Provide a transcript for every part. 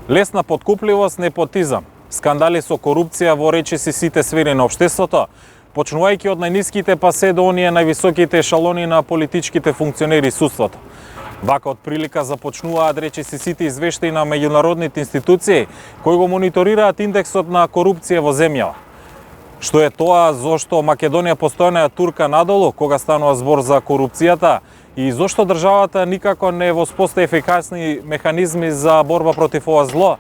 Лесна подкупливост, непотизам, скандали со корупција во речиси сите сфери на општеството, почнувајќи од најниските па се до оние највисоките ешалони на политичките функционери и судството. Вака од прилика започнуваат речиси сите извештаи на меѓународните институции кои го мониторираат индексот на корупција во земјава. Што е тоа, зошто Македонија постојано ја турка надолу кога станува збор за корупцијата и зошто државата никако не воспостави ефикасни механизми за борба против ова зло,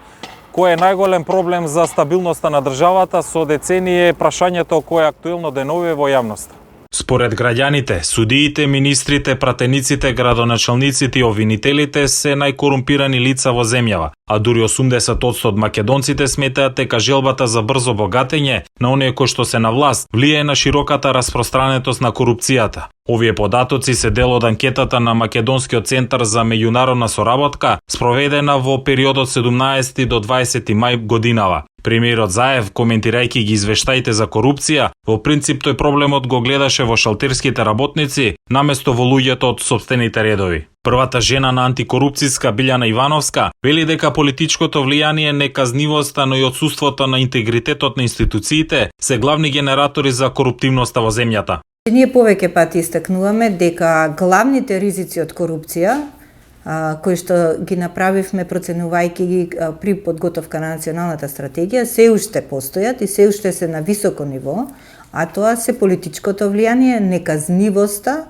кој е најголем проблем за стабилноста на државата со децении е прашањето кое е актуелно деновиве во јавноста. Според граѓаните, судиите, министрите, пратениците, градоначалниците и обвинителите се најкорумпирани лица во земјава, а дури 80% од македонците сметаат дека желбата за брзо богатење на оние кои што се на власт влијае на широката распространетост на корупцијата. Овие податоци се дел од анкетата на Македонскиот центар за меѓународна соработка, спроведена во периодот 17 до 20 мај годинава. Премиерот Заев, коментирајќи ги извештаите за корупција, во принцип тој проблемот го гледаше во шалтерските работници, наместо во луѓето од сопстените редови. Првата жена на антикорупцијска Билјана Ивановска вели дека политичкото влијание, неказнивоста, но и отсуството на интегритетот на институциите се главни генератори за коруптивноста во земјата. Ние повеќе пати истакнуваме дека главните ризици од корупција кои што ги направивме проценувајќи ги при подготовка на националната стратегија, се уште постојат и се уште се на високо ниво, а тоа се политичкото влијание, неказнивоста,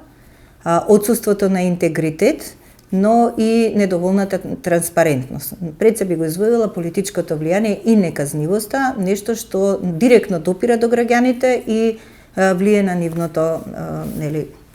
отсуството на интегритет, но и недоволната транспарентност. Пред се би го извојила политичкото влијание и неказнивоста, нешто што директно допира до граѓаните и влие на нивното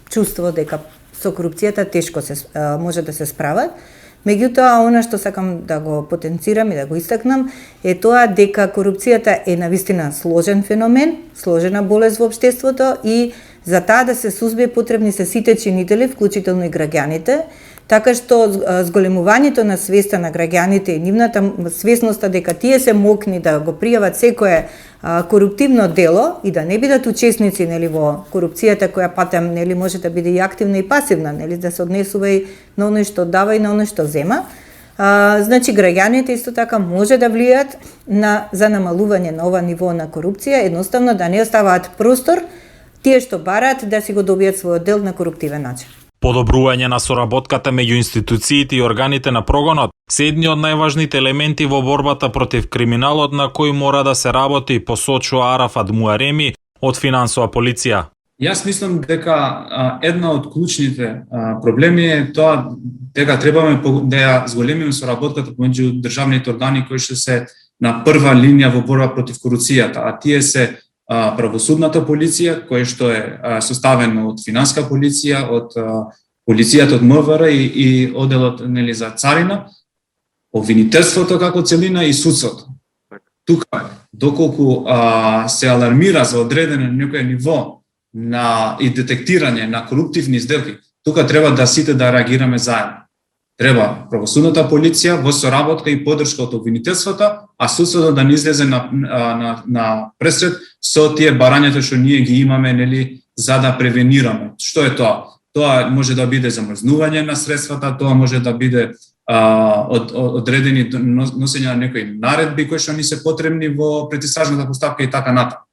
чувство дека со корупцијата тешко се може да се справат. Меѓутоа, она што сакам да го потенцирам и да го истакнам е тоа дека корупцијата е навистина сложен феномен, сложена болест во општеството и за таа да се сузбие потребни се сите чинители, вклучително и граѓаните, така што зголемувањето на свеста на граѓаните и нивната свесноста дека тие се мокни да го пријават секое коруптивно дело и да не бидат учесници во корупцијата која патем може да биде и активна и пасивна, да се однесува и на оној што дава и на оној што зема. Значи граѓаните исто така може да влијат за намалување на ова ниво на корупција, едноставно да не оставаат простор тие што бараат да си го добијат својот дел на коруптивен начин. Подобрување на соработката меѓу институциите и органите на прогонот се едни од најважните елементи во борбата против криминалот на кој мора да се работи, посочува Арафат Муареми од финансова полиција. Јас мислам дека една од клучните проблеми е тоа дека требаме да ја зголемиме соработката помеѓу државните органи кои што се на прва линија во борба против корупцијата, а тие се правосудната полиција, која што е составена од финанска полиција, од полицијата од МВР и одделот за царина, обвинителството како целина и судството. Тука, доколку се алармира за одредено некој ниво и детектирање на коруптивни сделки, тука треба да сите да реагираме заедно. Треба правосудната полиција во соработка и поддршка од обвинителството, а судството да не излезе на пресред со тие барањата што ние ги имаме за да превенираме. Што е тоа? Тоа може да биде замрзнување на средствата, тоа може да биде одредени носење на некои наредби кои што ни се потребни во предистражната постапка и така натаму.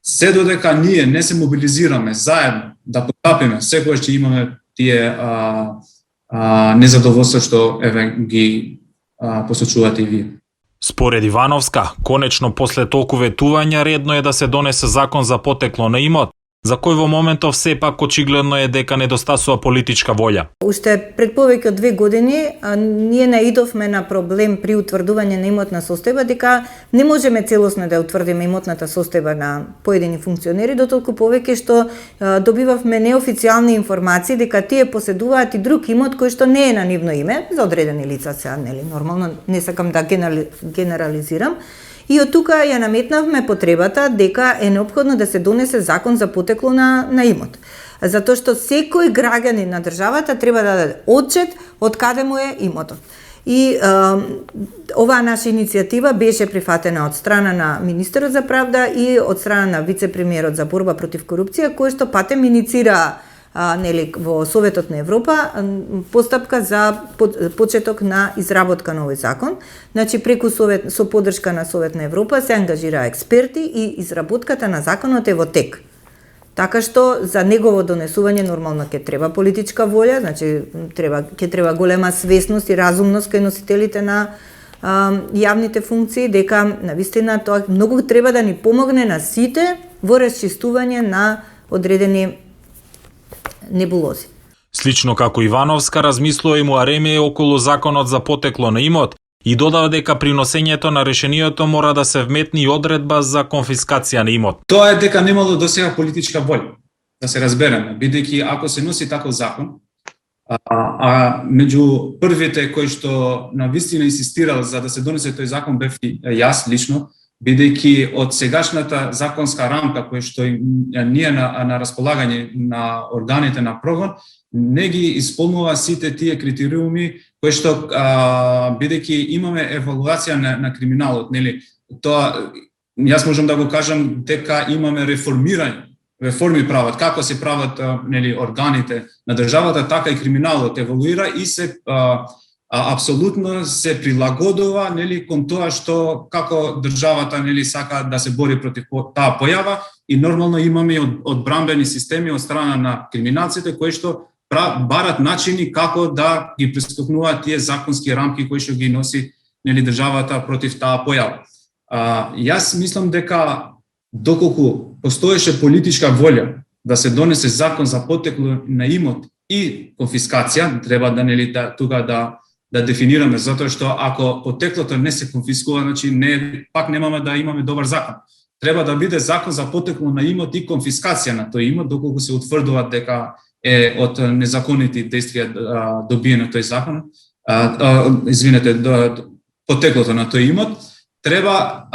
Се додека ние не се мобилизираме заедно да потапиме секогаш ќе имаме тие незадоволство што ги посочувате и вие. Според Ивановска, конечно после толку ветувања редно е да се донесе закон за потекло на имот, за кој во моментов сепак очигледно е дека недостасува политичка волја. Уште пред повеќе од 2 години ние наидовме на проблем при утврдување на имотна состојба дека не можеме целосно да утврдиме имотната состојба на поедини функционери, дотолку повеќе што добивавме неофицијални информации дека тие поседуваат и друг имот кој што не е на нивно име за одредени лица, сега нормално не сакам да генерализирам. И од тука ја наметнавме потребата дека е неопходно да се донесе закон за потекло на имот. Затоа што секој граѓанин на државата треба да даде отчет од каде му е имотот. И оваа наша иницијатива беше прифатена од страна на Министерот за правда и од страна на вице-премиерот за борба против корупција, кој што патем иницира нели во Советот на Европа постапка за почеток на изработка на овој закон. Значи преку Совет со поддршка на Совет на Европа се ангажира експерти и изработката на законот е во тек. Така што за негово донесување нормално ќе треба политичка волја, значи ќе треба голема свесност и разумност кај носителите на јавните функции, дека навистина тоа многу треба да ни помогне на сите во расчистување на одредени небулози. Слично како Ивановска, размислува и Муареме околу законот за потекло на имот и додава дека при носењето на решението мора да се вметни и одредба за конфискација на имот. Тоа е дека немало досега политичка волја, да се разбереме, бидејќи ако се носи таков закон, меѓу првите кои што навистина инсистирал за да се донесе тој закон бев и јас лично, бидејќи од сегашната законска рамка која што ние на располагање на органите на прогон не ги исполнува сите тие критериуми кои што бидејќи имаме евалуација на криминалот, нели, тоа јас можам да го кажам дека имаме реформи прават, како се прават нели органите на државата, така и криминалот еволуира и се апсолутно се прилагодува нели кон тоа што како државата нели сака да се бори против таа појава и нормално имаме одбранбени системи од страна на криминалците кои што барат начини како да ги пристапнуваат тие законски рамки кои што ги носи нели државата против таа појава. Јас мислам дека доколку постоеше политичка волја да се донесе закон за потекло на имот и конфискација, треба да нели тука да дефинираме, затоа што ако потеклото не се конфискува, значи пак немаме да имаме добар закон. Треба да биде закон за потекло на имот и конфискација на тој имот, доколку се утврдува дека е од незаконити действија добиено тој закон, потеклото на тој имот, треба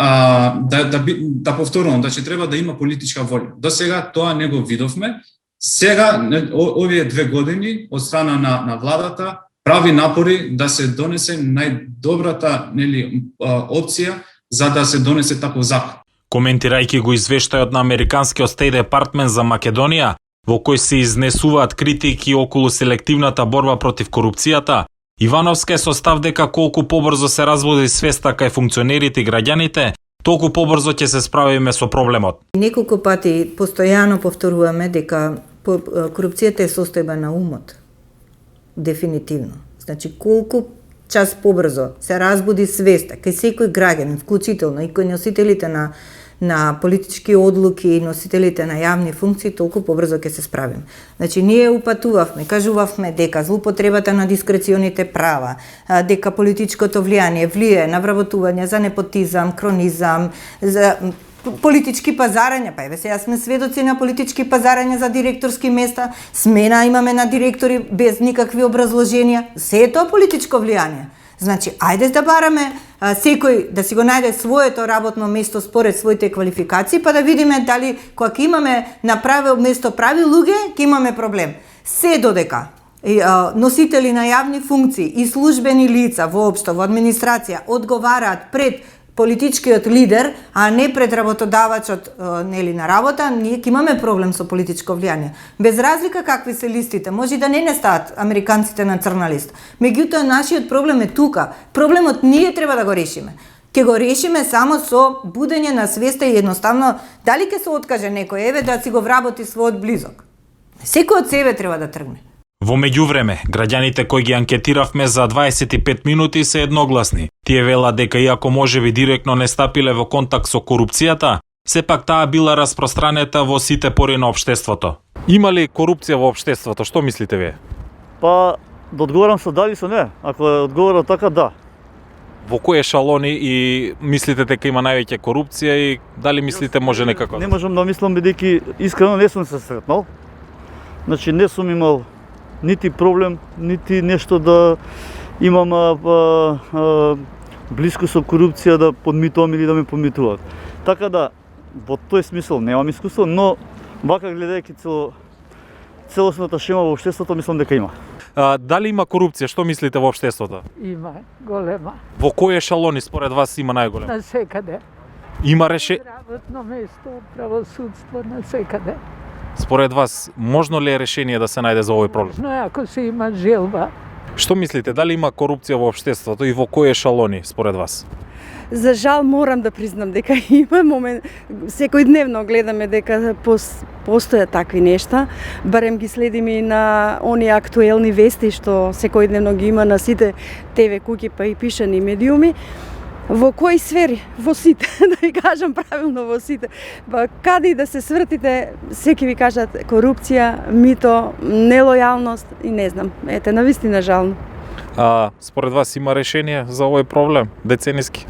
да повторувам, значи треба да има политичка волја. До сега тоа не го видовме. Сега овие 2 години од страна на владата прави напори да се донесе најдобрата нели опција за да се донесе таков закон. Коментирајќи го извештајот на Американскиот Стейт Департмент за Македонија, во кој се изнесуваат критики околу селективната борба против корупцијата, Ивановска е со став дека колку побрзо се разводи свеста кај функционерите и граѓаните, толку побрзо ќе се справиме со проблемот. Неколку пати постојано повторуваме дека корупцијата е состојба на умот. Дефинитивно. Значи колку час побрзо се разбуди свеста кај секој граѓанин, вклучително и кај носителите на политички одлуки и носителите на јавни функции, толку побрзо ќе се справиме. Значи, ние упатувавме, кажувавме дека злоупотребата на дискреционите права, дека политичкото влијае на вработување за непотизам, кронизам, за политички пазарања, па еве сега сме сведоци на политички пазарања за директорски места, смена имаме на директори без никакви образложенија, се е тоа политичко влијание. Значи, ајде да бараме секој да си го најде своето работно место според своите квалификации, па да видиме дали кога ќе имаме на право место прави луѓе, ќе имаме проблем. Се додека носители на јавни функции и службени лица воопшто во администрација одговараат пред политичкиот лидер, а не пред работодавачот нели на работа, ние ќе имаме проблем со политичко влијание. Без разлика какви се листите, може да не стават американците на црна листа. Меѓутоа нашиот проблем е тука. Проблемот ние треба да го решиме. Ќе го решиме само со будење на свеста и едноставно дали ќе се откаже некој еве да си го вработи својот близок. Секој од себе треба да тргне. Во меѓувреме, граѓаните кои ги анкетиравме за 25 минути се едногласни. Тие велат дека иако можеби директно не стапиле во контакт со корупцијата, сепак таа била распространета во сите пори на општеството. Има ли корупција во општеството? Што мислите вие? Па, да одговорам со да или со не. Ако е одговорот така, да. Во кои ешалони и мислите дека има највеќе корупција и дали мислите може некако? Не можам да мислам бидејќи искрено не сум се сретнал. Значи не сум имал нити проблем, нити нешто да имам блиско со корупција да подмитувам или да ме подмитуваат. Така да, во тој смисол немам искуство, но вака гледајќи целосната шема во општеството, мислам дека има. Дали има корупција? Што мислите во општеството? Има, голема. Во кои ешалони според вас има најголем? На секаде. Има Работно место, правосудство, на секаде. Според вас, можно ли е решение да се најде за овој проблем? Но ако се има желба. Што мислите, дали има корупција во општеството и во кои ешалони според вас? За жал морам да признам дека има момент, секојдневно гледаме дека постојат такви нешта, барем ги следиме и на оние актуелни вести што секојдневно ги има на сите ТВ куќи па и пишани медиуми. Во кои сфери? Во сите, да ви кажам правилно, во сите. Па каде и да се свртите, секи ви кажат корупција, мито, нелојалност и не знам. Ете, навистина жално. А според вас има решение за овој проблем, децениски?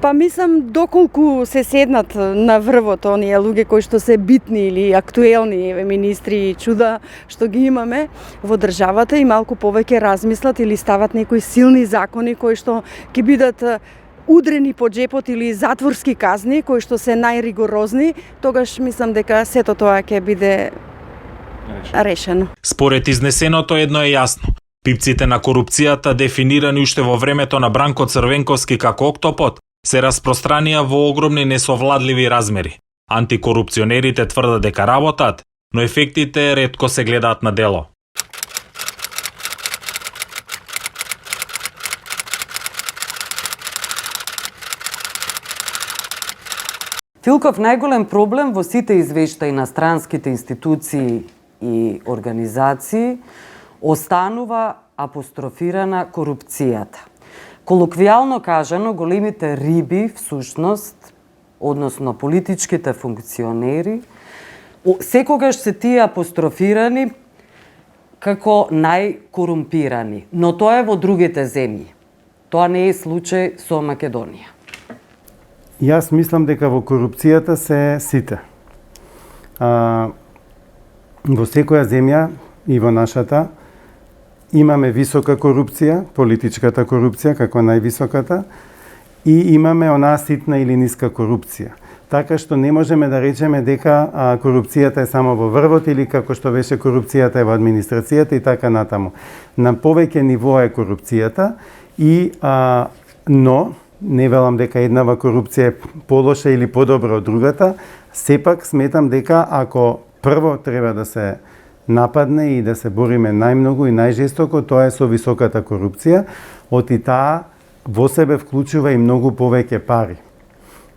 Па мислам, доколку се седнат на врвот оние луѓе кои што се битни или актуелни министри и чуда што ги имаме во државата и малку повеќе размислат или стават некои силни закони кои што ќе бидат удрени по джепот или затворски казни кои што се најригорозни, тогаш мислам дека сето тоа ќе биде решено. Според изнесеното едно е јасно. Пипците на корупцијата, дефинирани уште во времето на Бранко Црвенковски како октопод, се распространија во огромни несовладливи размери. Антикорупционерите тврдат дека работат, но ефектите ретко се гледаат на дело. Филков најголем проблем во сите извештаи на странските институции и организации останува апострофирана корупцијата. Колоквијално кажано, големите риби, всушност, односно политичките функционери, секогаш се тие апострофирани како најкорумпирани. Но тоа е во другите земји. Тоа не е случај со Македонија. Јас мислам дека во корупцијата се сите. Во секоја земја и во нашата имаме висока корупција, политичката корупција како највисоката, и имаме онаа ситна или ниска корупција. Така што не можеме да речеме дека корупцијата е само во врвот или како што беше корупцијата е во администрацијата и така натаму. На повеќе ниво е корупцијата и но не велам дека еднава корупција е полоша или подобра од другата, сепак сметам дека ако прво треба да се нападне и да се бориме најмногу и најжестоко, тоа е со високата корупција, оти таа во себе вклучува и многу повеќе пари.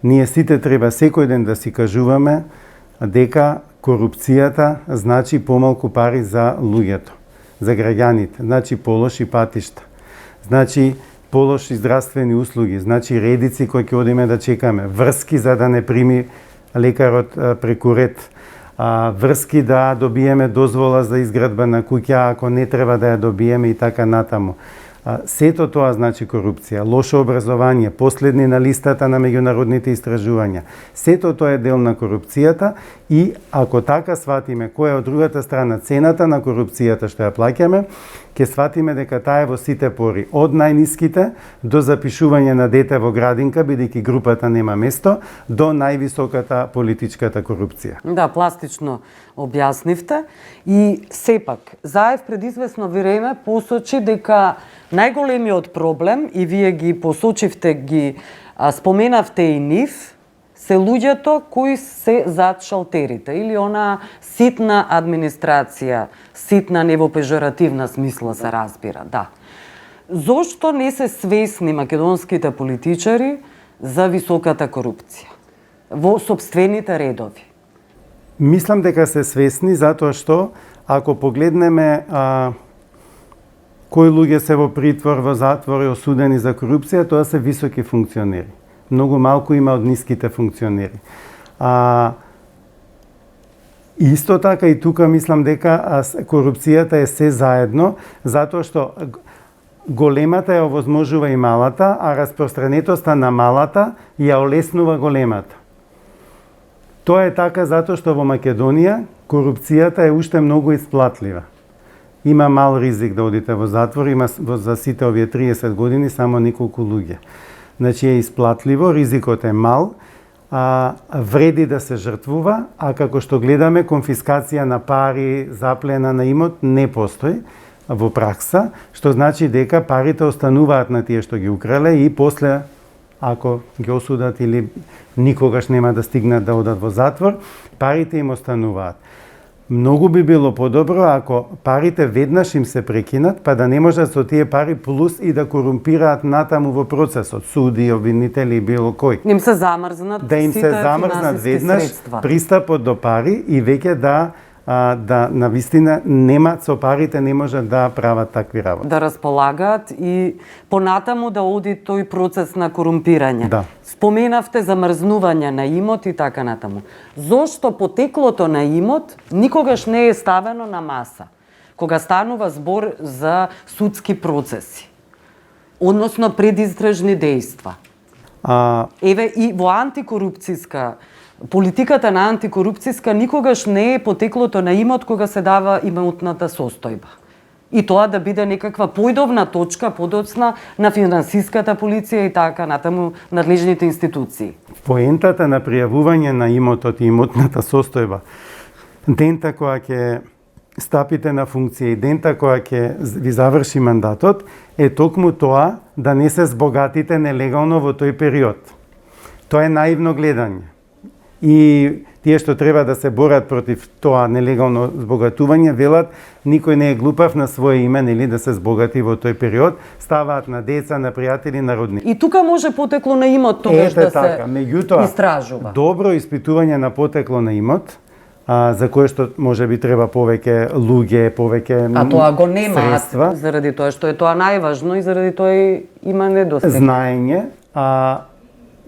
Ние сите треба секој ден да си кажуваме дека корупцијата значи помалку пари за луѓето, за граѓаните, значи полоши патишта, значи полоши здравствени услуги, значи редици кои ќе одиме да чекаме, врски за да не прими лекарот преку ред, врски да добиеме дозвола за изградба на куќа ако не треба да ја добиеме и така натаму. Сето тоа значи корупција, лошо образование, последни на листата на меѓународните истражувања. Сето тоа е дел на корупцијата и ако така сватиме која е од другата страна цената на корупцијата што ја плаќаме, ќе сватиме дека таа е во сите пори, од најниските до запишување на дете во градинка бидејќи групата нема место, до највисоката политичката корупција. Да, пластично објаснивте и сепак Заев пред известно време посочи дека најголемиот проблем, и вие ги посочивте, ги споменавте и нив, се луѓето кои се зад шалтерите или она ситна администрација, ситна не во пежоративна смисла се разбира, да. Зошто не се свесни македонските политичари за високата корупција во сопствените редови? Мислам дека се свесни затоа што ако погледнеме кои луѓе се во притвор, во затвор и осудени за корупција, тоа се високи функционери. Многу малку има од ниските функционери. Исто така и тука мислам дека корупцијата е се заедно, затоа што големата ја овозможува и малата, а распространетоста на малата ја олеснува големата. Тоа е така затоа што во Македонија корупцијата е уште многу исплатлива. Има мал ризик да одите во затвор, има за сите овие 30 години само неколку луѓе. Значи е исплатливо, ризикот е мал, вреди да се жртвува, а како што гледаме конфискација на пари, заплена на имот не постои во пракса, што значи дека парите остануваат на тие што ги украле и после ако ги осудат или никогаш нема да стигнат да одат во затвор, парите им остануваат. Многу би било подобро ако парите веднаш им се прекинат, па да не можат со тие пари плюс и да корумпираат натаму во процесот, суди, обвинители и било кој. Им се замрзнат Да им се сите замрзнат финансиски веднаш средства. пристапот до пари и веќе да навистина немаат со парите, не можат да прават такви работи. Да располагаат и понатаму да оди тој процес на корумпирање. Да. Споменавте замрзнување на имот и така натаму. Зошто потеклото на имот никогаш не е ставено на маса кога станува збор за судски процеси, односно предистражни дејства? Еве и во антикорупцијска политиката на антикорупцијска никогаш не е потеклото на имот кога се дава имотната состојба. И тоа да биде некаква појдовна точка подоцна на финансиската полиција и така натаму надлежните институции. Поентата на пријавување на имотот и имотната состојба, дента која ќе стапите на функција и дента која ќе ви заврши мандатот, е токму тоа да не се збогатите нелегално во тој период. Тоа е наивно гледање. И тие што треба да се борат против тоа нелегално збогатување, велат никој не е глупав на свое име, нели, да се збогати во тој период, ставаат на деца, на пријатели, на роднини. И тука може потекло на имот тогаш да така. се Меѓутоа, истражува. Добро испитување на потекло на имот, за кое што може би треба повеќе луѓе, повеќе тоа го немаат, средства, заради тоа што е тоа најважно и заради тоа има недостиг. знаење,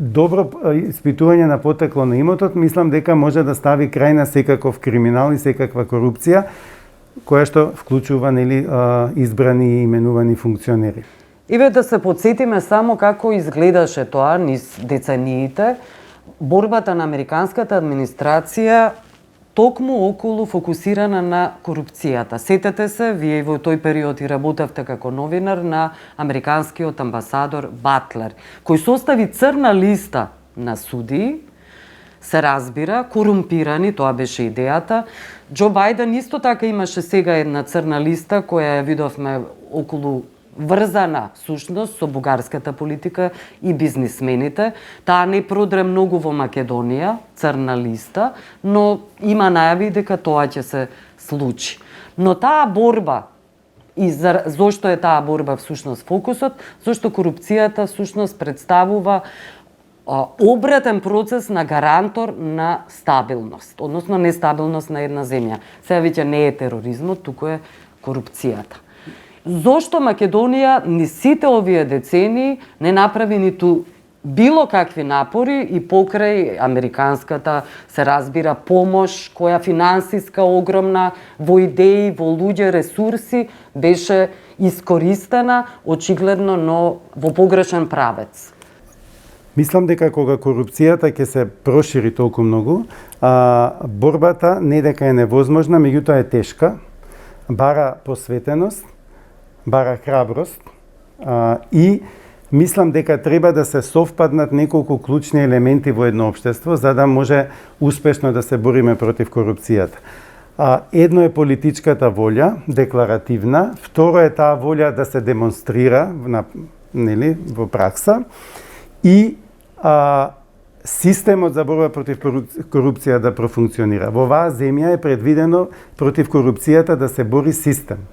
добро испитување на потекло на имотот, мислам дека може да стави крај на секаков криминал и секаква корупција, која што вклучува, нели, избрани и именувани функционери. Еве да се подсетиме само како изгледаше тоа низ децениите, борбата на американската администрација токму околу фокусирана на корупцијата. Сетете се, вие во тој период и работевте како новинар на американскиот амбасадор Батлер, кој состави црна листа на судии, се разбира, корумпирани, тоа беше идејата. Џо Бајден исто така имаше сега една црна листа која ја видовме околу врзана сушност со бугарската политика и бизнисмените. Таа не продре многу во Македонија, црна листа, но има најави дека тоа ќе се случи. Но таа борба, и зошто е таа борба всушност фокусот, зашто корупцијата всушност представува обратен процес на гарантор на стабилност, односно нестабилност на една земја. Сега веќе не е тероризмот, туку е корупцијата. Зошто Македонија ни сите овие децении не направи ниту било какви напори и покрај американската, се разбира, помош, која финансиска огромна, во идеи, во луѓе, ресурси, беше искористена, очигледно, но во погрешен правец. Мислам дека кога корупцијата ќе се прошири толку многу, борбата не дека е невозможна, меѓутоа е тешка, бара посветеност, бара храброст и мислам дека треба да се совпаднат неколку клучни елементи во едно општество за да може успешно да се бориме против корупцијата. Едно е политичката волја, декларативна, второ е таа волја да се демонстрира нели, во пракса и системот за борба против корупција да профункционира. Во оваа земја е предвидено против корупцијата да се бори систем.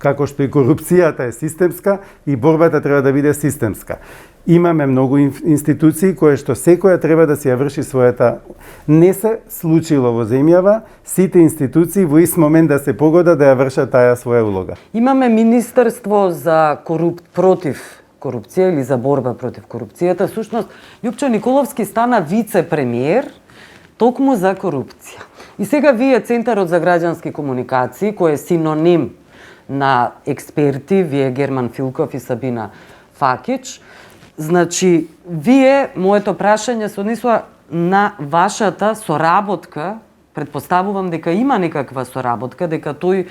Како што и корупцијата е системска и борбата треба да биде системска. Имаме многу институции кои што секоја треба да си ја врши својата. Не се случило во земјава сите институции во ист момент да се погодат да ја вршат таа своја улога. Имаме Министерство за против корупција или за борба против корупцијата. Всушност, Љупчо Николовски стана вице-премиер токму за корупција. И сега вие Центарот за граѓански комуникации, кој е синоним на експерти, вие Герман Филков и Сабина Факич. Значи, вие, моето прашање се однесува на вашата соработка, предпоставувам дека има некаква соработка, дека тој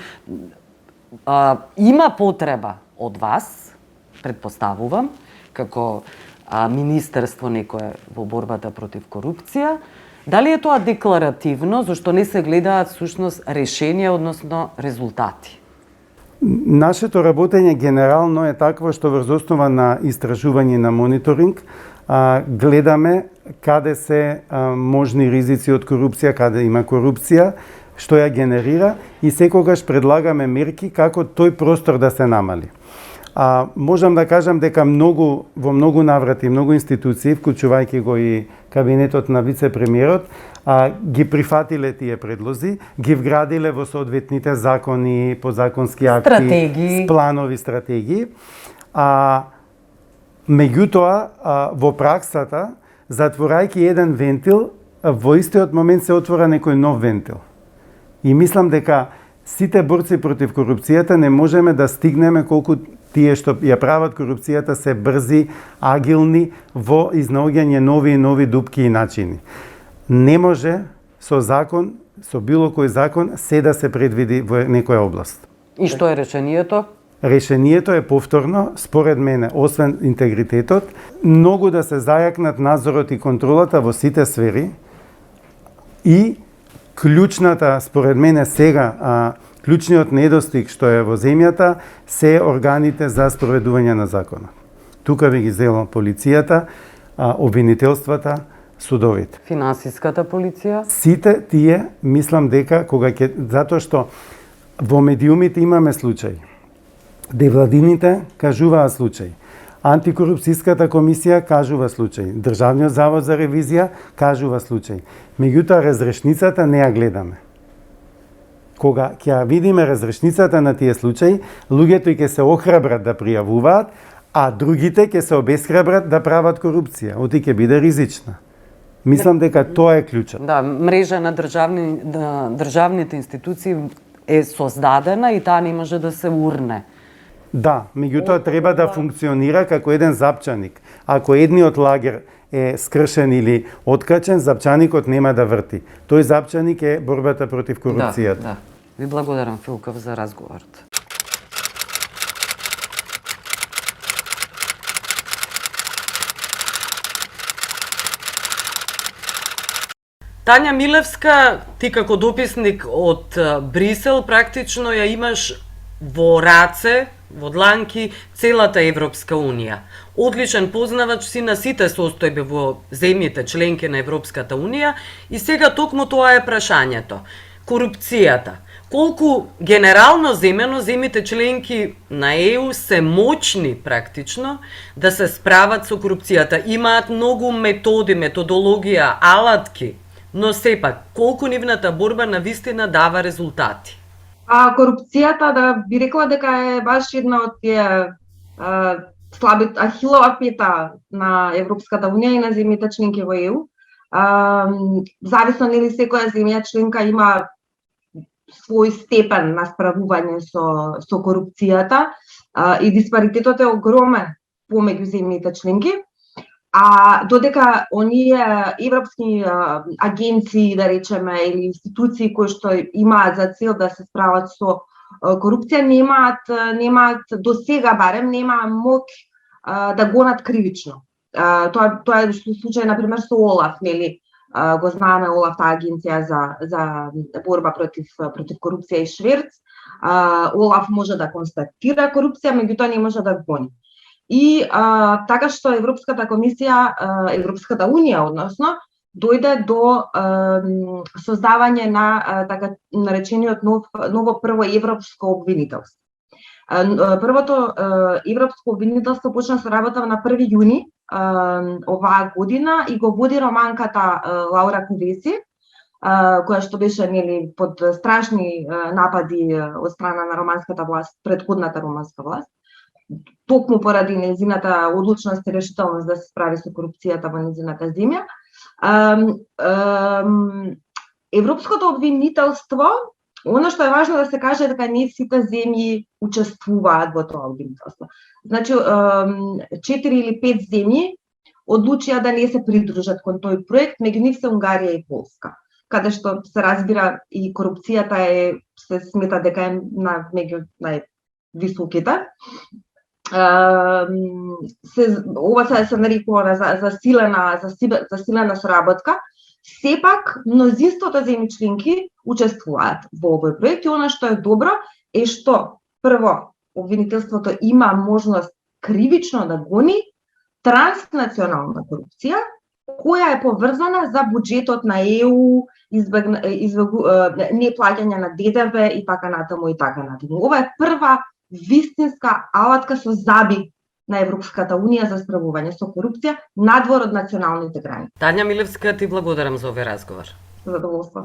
има потреба од вас, предпоставувам, како министерство некое во борбата против корупција. Дали е тоа декларативно, зашто не се гледаат всушност решенија, односно резултати? Нашето работење генерално е такво што врз основа на истражување на мониторинг гледаме каде се можни ризици од корупција, каде има корупција, што ја генерира и секогаш предлагаме мерки како тој простор да се намали. Можам да кажам дека во многу наврати, многу институции, вклучувајќи го и кабинетот на вице-премиерот, ги прифатиле тие предлози, ги вградиле во соодветните закони, подзаконски акти, стратегии, планови, стратегии. Меѓутоа, во праксата, затворајќи еден вентил, во истиот момент се отвора некој нов вентил. И мислам дека сите борци против корупцијата не можеме да стигнеме колку тие што ја прават корупцијата се брзи, агилни во изнаоѓање нови и нови дупки и начини. Не може со закон, со било кој закон, се да се предвиди во некоја област. И што е решението? Решението е повторно, според мене, освен интегритетот, многу да се зајакнат надзорот и контролата во сите сфери и клучната, според мене сега, клучниот недостиг што е во земјата се органите за спроведување на законот. Тука ви ги зелам полицијата, обвинителствата, судовите. Финансиската полиција? Сите тие, мислам дека, затоа што во медиумите имаме случаи. Девладините кажуваат случаи. Антикорупцијската комисија кажува случаи. Државниот завод за ревизија кажува случаи. Меѓутоа, разрешницата не ја гледаме. Кога ќе видиме разрешницата на тие случаи, луѓето ќе се охрабрат да пријавуваат, а другите ќе се обесхрабрат да прават корупција. Оти ќе биде ризична. Мислам дека тоа е клучот. Да, мрежа на државните институции е создадена и таа не може да се урне. Да, меѓутоа треба да функционира како еден запчаник. Ако едниот лагер е скршен или откачен, запчаникот нема да врти. Тој запчаник е борбата против корупцијата. Да. Ви благодарам, Филков, за разговорот. Тања Милевска, ти како дописник од Брисел, практично ја имаш во раце, во дланки, целата Европска Унија. Одличен познавач си на сите состојби во земјите членки на Европската Унија и сега токму тоа е прашањето. Корупцијата. Колку генерално земено земите членки на ЕУ се моćни практично да се справат со корупцијата. Имаат многу методи, методологија, алатки, но сепак, колку нивната борба навистина дава резултати? Корупцијата, да би рекла дека е баш една од тие ахилова пета на Европската Унија и на земјите членки во ЕУ. Зависно нели секоја земја членка има свој степен на справување со корупцијата и диспаритетот е огромен помеѓу земјите членки. Додека оние европски агенции, да речеме, или институции кои што имаат за цел да се справат со корупција, немаат до сега барем нема моќ да гонат кривично. Тоа е случај на пример со ОЛАФ, нели? Го знаеме ОЛАФ, таа агенција за борба против корупција и шверц. ОЛАФ може да констатира корупција, меѓутоа не може да гони. И така што Европската комисија, Европската Унија, односно, дојде до создавање на така наречениот ново прво европско обвинителство. Првото европско обвинителство почна со работа на 1 јуни оваа година и го води романката Лаура Ковеси, која што беше нели под страшни напади од страна на романската власт, претходната романска власт, токму поради нејзината одлучност и решителност да се справи со корупцијата во нејзината земја. Европското обвинителство, оно што е важно да се каже дека не сите земји учествуваат во тоа обвинителство. Значи 4 или 5 земји одлучија да не се придружат кон тој проект, меѓу нив се Унгарија и Полска, каде што се разбира и корупцијата се смета дека е меѓу највисоките. Ова се нарекува засилена соработка. Сепак, мнозинството земји членки учествуваат во овој проект и она што е добро е што прво обвинителството има можност кривично да гони транснационална корупција која е поврзана за буџетот на ЕУ неплаќање на ДДВ и така натаму и така натаму. Ова е прва вистинска алатка со заби на Европската Унија за справување со корупција надвор од националните граници. Тања Милевска, ти благодарам за овој разговор. Задоволство.